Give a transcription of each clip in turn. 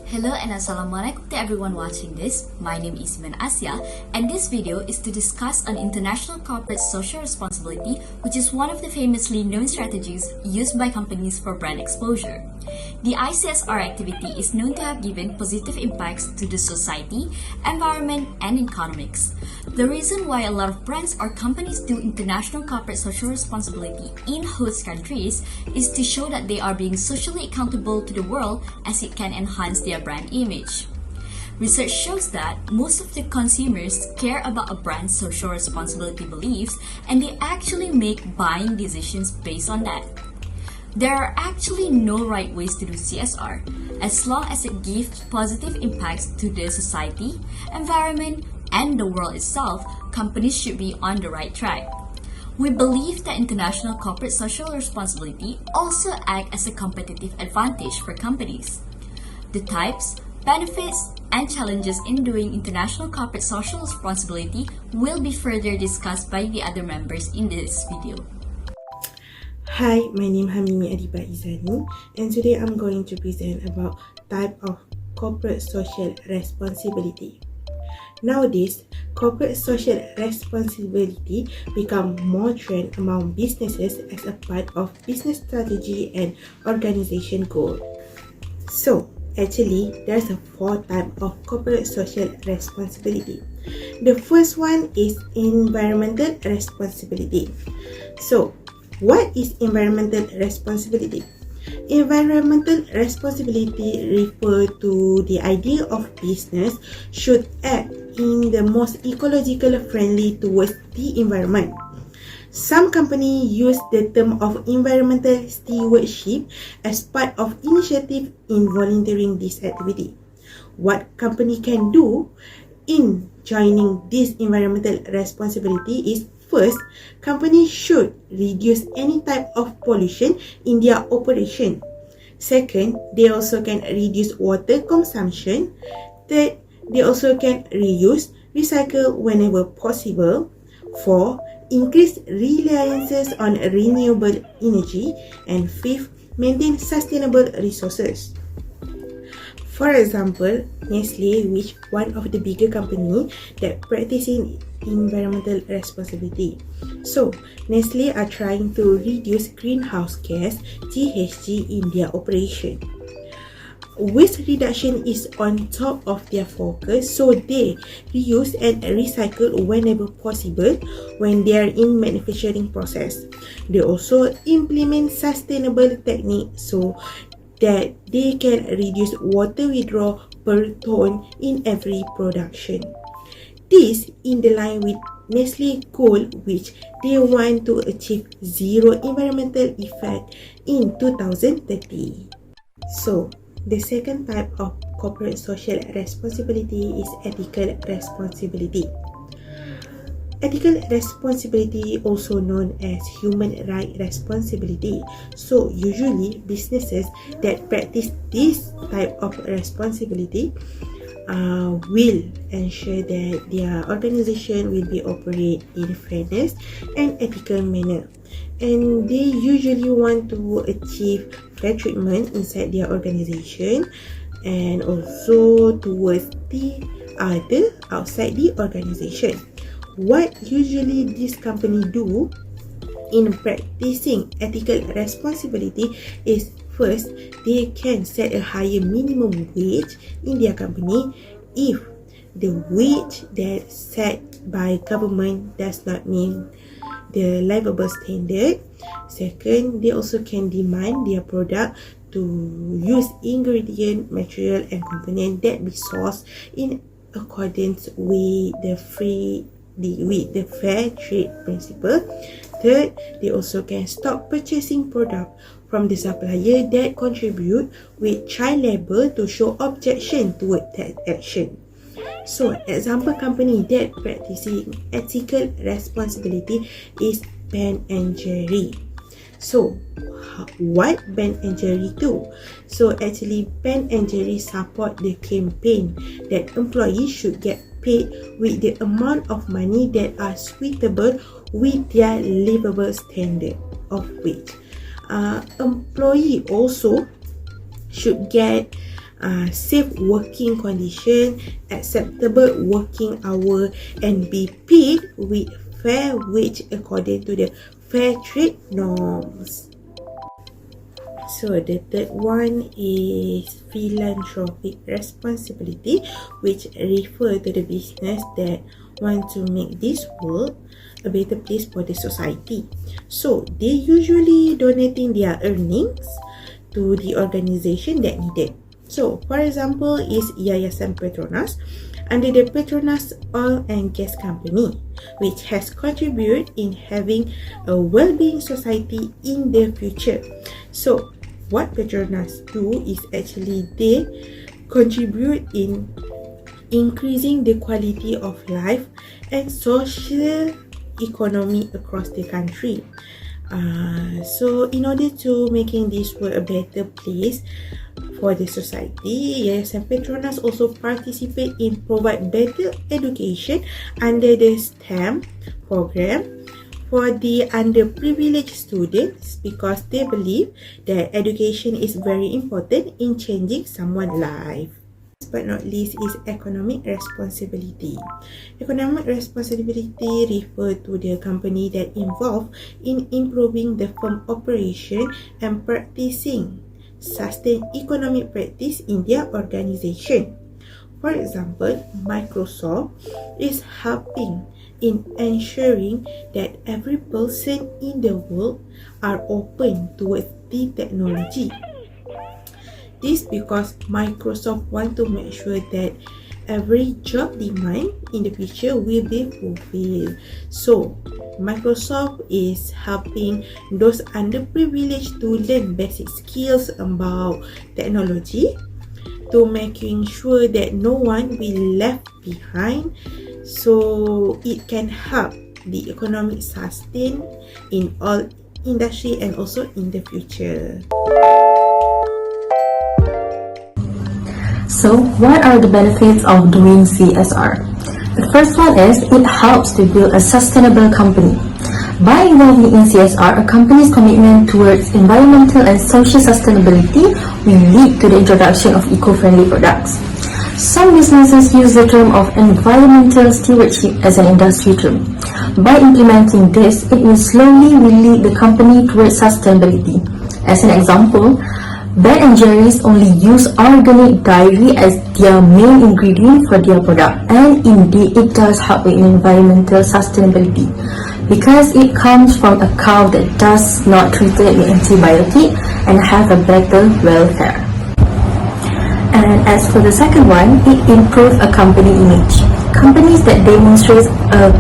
Hello and Assalamualaikum to everyone watching this. My name is Asya, and this video is to discuss on international corporate social responsibility, which is one of the famously known strategies used by companies for brand exposure. The ICSR activity is known to have given positive impacts to the society, environment, and economics. The reason why a lot of brands or companies do international corporate social responsibility in host countries is to show that they are being socially accountable to the world, as it can enhance their brand image. Research shows that most of the consumers care about a brand's social responsibility beliefs, and they actually make buying decisions based on that. There are actually no right ways to do CSR. As long as it gives positive impacts to the society, environment, and the world itself, companies should be on the right track. We believe that international corporate social responsibility also acts as a competitive advantage for companies. The types, benefits, and challenges in doing international corporate social responsibility will be further discussed by the other members in this video. Hi, my name is Hamimi Adiba Izani, and today I'm going to present about type of corporate social responsibility. Nowadays, corporate social responsibility become more trend among businesses as a part of business strategy and organization goal. So, actually, there's a 4 types of corporate social responsibility. The first one is environmental responsibility. So, what is environmental responsibility? Environmental responsibility refer to the idea of business should act in the most ecological friendly towards the environment. Some companies use the term of environmental stewardship as part of initiative in volunteering this activity. What company can do in joining this environmental responsibility is, first, companies should reduce any type of pollution in their operation. Second, they also can reduce water consumption. Third, they also can reuse, recycle whenever possible. 4, increase reliance on renewable energy. And 5th, maintain sustainable resources. For example, Nestle, which one of the bigger company that practicing environmental responsibility. So, Nestle are trying to reduce greenhouse gas GHG in their operation. Waste reduction is on top of their focus, so they reuse and recycle whenever possible when they are in manufacturing process. They also implement sustainable techniques so that they can reduce water withdrawal per ton in every production. This in the line with Nestle goal, which they want to achieve zero environmental effect in 2030. So, the second type of corporate social responsibility is ethical responsibility. Ethical responsibility, also known as human right responsibility. So, usually businesses that practice this type of responsibility will ensure that their organization will be operate in fairness and ethical manner, and they usually want to achieve fair treatment inside their organization and also towards the other outside the organization. What usually this company do in practicing ethical responsibility is, first, they can set a higher minimum wage in their company if the wage that set by government does not meet the livable standard. Second, they also can demand their product to use ingredient, material, and component that be sourced in accordance with the fair trade principle. Third, they also can stop purchasing product from the supplier that contribute with child labor to show objection toward that action. So, example company that practicing ethical responsibility is Ben and Jerry. So, what Ben and Jerry do? So, actually, Ben and Jerry support the campaign that employees should get paid with the amount of money that are suitable with their livable standard of wage. Employee also should get safe working condition, acceptable working hour, and be paid with fair wage according to the fair trade norms. So the third one is philanthropic responsibility, which refer to the business that want to make this world a better place for the society. So they usually donating their earnings to the organization that needed. So for example is Yayasan Petronas under the Petronas Oil and Gas Company, which has contributed in having a well-being society in the future. So what Petronas do is actually they contribute in increasing the quality of life and social economy across the country. So in order to making this world a better place for the society, Yayasan Petronas also participate in provide better education under the STEM program for the underprivileged students, because they believe that education is very important in changing someone's life. Last but not least is economic responsibility. Economic responsibility refers to the company that involved in improving the firm operation and practicing sustained economic practice in their organization. For example, Microsoft is helping in ensuring that every person in the world are open towards the technology. This because Microsoft want to make sure that every job demand in the future will be fulfilled. So Microsoft is helping those underprivileged to learn basic skills about technology, to making sure that no one will left behind, so it can help the economic sustain in all industry and also in the future. So, what are the benefits of doing CSR? The first one is it helps to build a sustainable company. By involving in CSR, a company's commitment towards environmental and social sustainability will lead to the introduction of eco-friendly products. Some businesses use the term of environmental stewardship as an industry term. By implementing this, it will slowly lead the company towards sustainability. As an example, Ben & Jerry's only use organic dairy as their main ingredient for their product, and indeed it does help with environmental sustainability because it comes from a cow that does not treated with antibiotic and have a better welfare. And as for the second one, it improves a company image. Companies that demonstrate a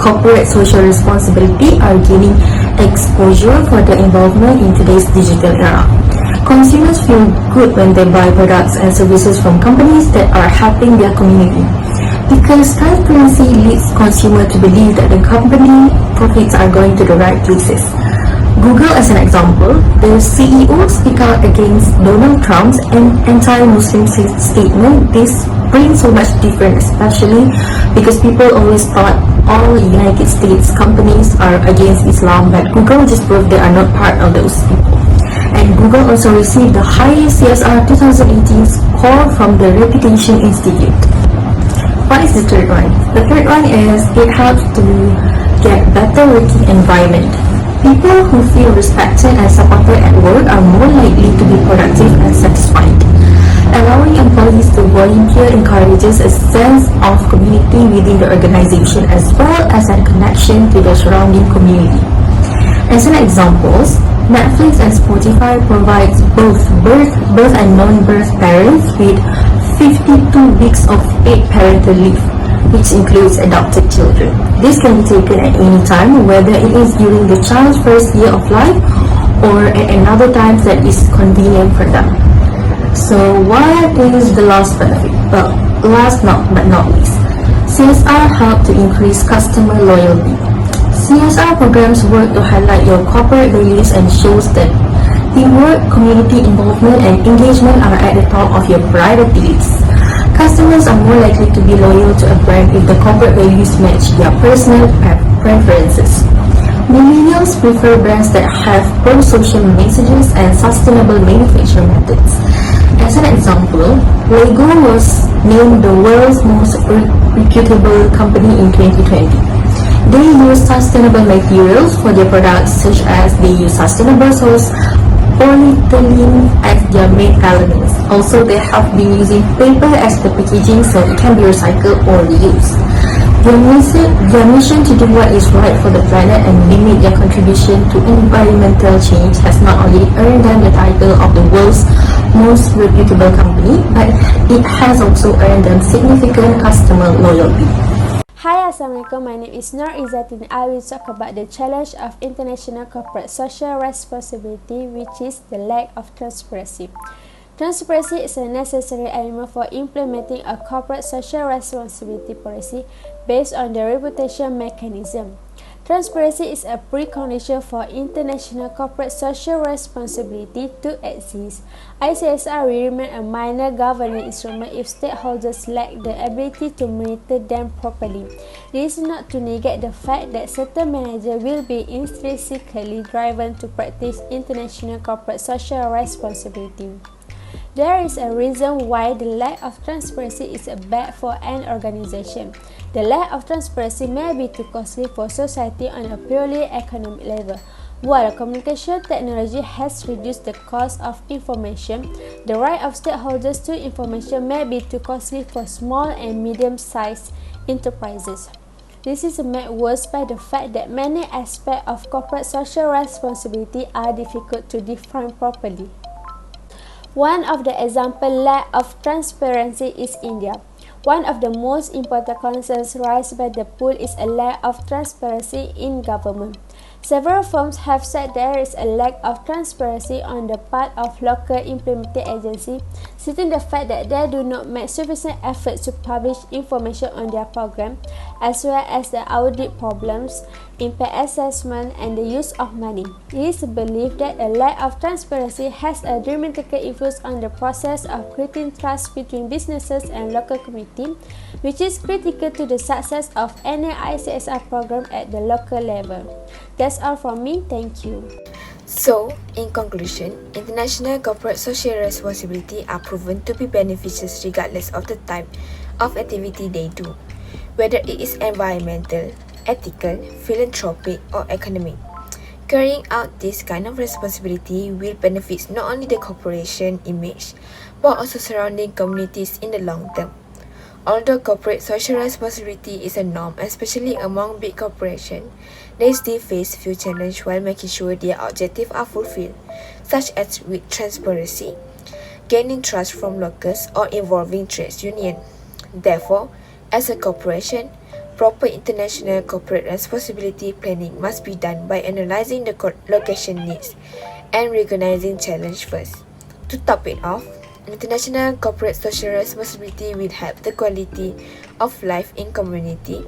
corporate social responsibility are gaining exposure for their involvement in today's digital era. Consumers feel good when they buy products and services from companies that are helping their community, because transparency leads consumers to believe that the company profits are going to the right places. Google as an example, the CEO speak out against Donald Trump's anti-Muslim statement. This brings so much difference, especially because people always thought all United States companies are against Islam, but Google just proved they are not part of those people. And Google also received the highest CSR 2018 score from the Reputation Institute. What is the third one? The third one is it helps to get better working environment. People who feel respected and supported at work are more likely to be productive and satisfied. Allowing employees to volunteer encourages a sense of community within the organization as well as a connection to the surrounding community. As an example, Netflix and Spotify provides both birth and non-birth parents with 52 weeks of paid parental leave, which includes adopted children. This can be taken at any time, whether it is during the child's first year of life or at another time that is convenient for them. So what is the last benefit? Well, last but not least, CSR help to increase customer loyalty. CSR programs work to highlight your corporate values and shows that teamwork, community involvement, and engagement are at the top of your priority list. Customers are more likely to be loyal to a brand if the corporate values match their personal preferences. Millennials prefer brands that have pro-social messages and sustainable manufacturing methods. As an example, Lego was named the world's most reputable company in 2020. They use sustainable materials for their products, such as they use sustainable source polyethylene as their main elements. Also, they have been using paper as the packaging so it can be recycled or reused. Their mission to do what is right for the planet and limit their contribution to environmental change has not only earned them the title of the world's most reputable company, but it has also earned them significant customer loyalty. Hi, Assalamualaikum. My name is Nur Izzatin. I will talk about the challenge of international corporate social responsibility, which is the lack of transparency. Transparency is a necessary element for implementing a corporate social responsibility policy based on the reputation mechanism. Transparency is a precondition for international corporate social responsibility to exist. ICSR will remain a minor governing instrument if stakeholders lack the ability to monitor them properly. This is not to negate the fact that certain managers will be intrinsically driven to practice international corporate social responsibility. There is a reason why the lack of transparency is bad for an organization. The lack of transparency may be too costly for society on a purely economic level. While communication technology has reduced the cost of information, the right of stakeholders to information may be too costly for small and medium-sized enterprises. This is made worse by the fact that many aspects of corporate social responsibility are difficult to define properly. One of the examples lack of transparency is India. One of the most important concerns raised by the pool is a lack of transparency in government. Several firms have said there is a lack of transparency on the part of local implementing agencies, citing the fact that they do not make sufficient efforts to publish information on their program, as well as the audit problems, impact assessment, and the use of money. It is believed that a lack of transparency has a dramatic influence on the process of creating trust between businesses and local community, which is critical to the success of any ICSR program at the local level. That's all from me. Thank you. So, in conclusion, international corporate social responsibility are proven to be beneficial regardless of the type of activity they do, whether it is environmental, ethical, philanthropic, or economic. Carrying out this kind of responsibility will benefit not only the corporation image, but also surrounding communities in the long term. Although corporate social responsibility is a norm, especially among big corporations, they still face few challenges while making sure their objectives are fulfilled, such as with transparency, gaining trust from locals, or involving trade unions. Therefore, as a corporation, proper international corporate responsibility planning must be done by analyzing the location needs and recognizing challenge first. To top it off, international corporate social responsibility will help the quality of life in community,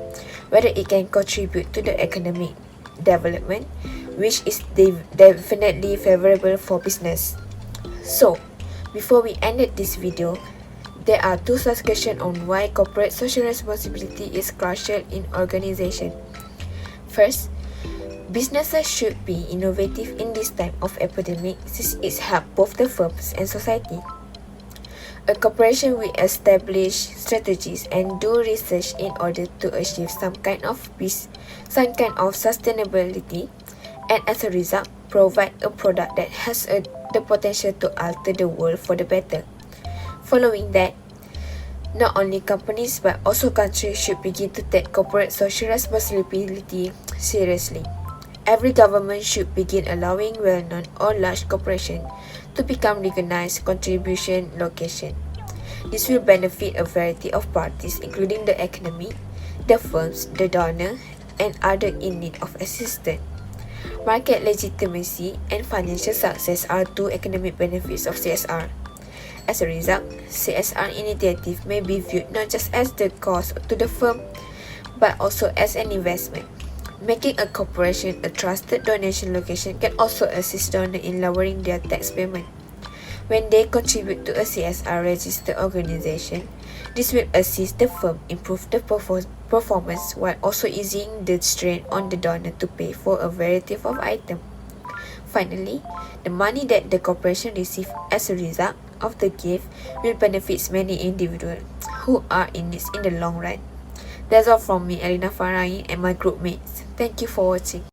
whether it can contribute to the economic development, which is definitely favorable for business. So, before we ended this video, there are two suggestions on why corporate social responsibility is crucial in organization. First, businesses should be innovative in this time of epidemic since it helps both the firms and society. A corporation will establish strategies and do research in order to achieve some kind of sustainability, and as a result, provide a product that has the potential to alter the world for the better. Following that, not only companies but also countries should begin to take corporate social responsibility seriously. Every government should begin allowing well-known or large corporations to become recognized contribution location. This will benefit a variety of parties including the economy, the firms, the donor, and other in need of assistance. Market legitimacy and financial success are two economic benefits of CSR. As a result, CSR initiative may be viewed not just as the cost to the firm, but also as an investment. Making a corporation a trusted donation location can also assist donors in lowering their tax payment. When they contribute to a CSR registered organization, this will assist the firm improve the performance while also easing the strain on the donor to pay for a variety of items. Finally, the money that the corporation receives as a result of the gift will benefit many individuals who are in this in the long run. That's all from me, Elina Farai, and my group mates. Thank you for watching.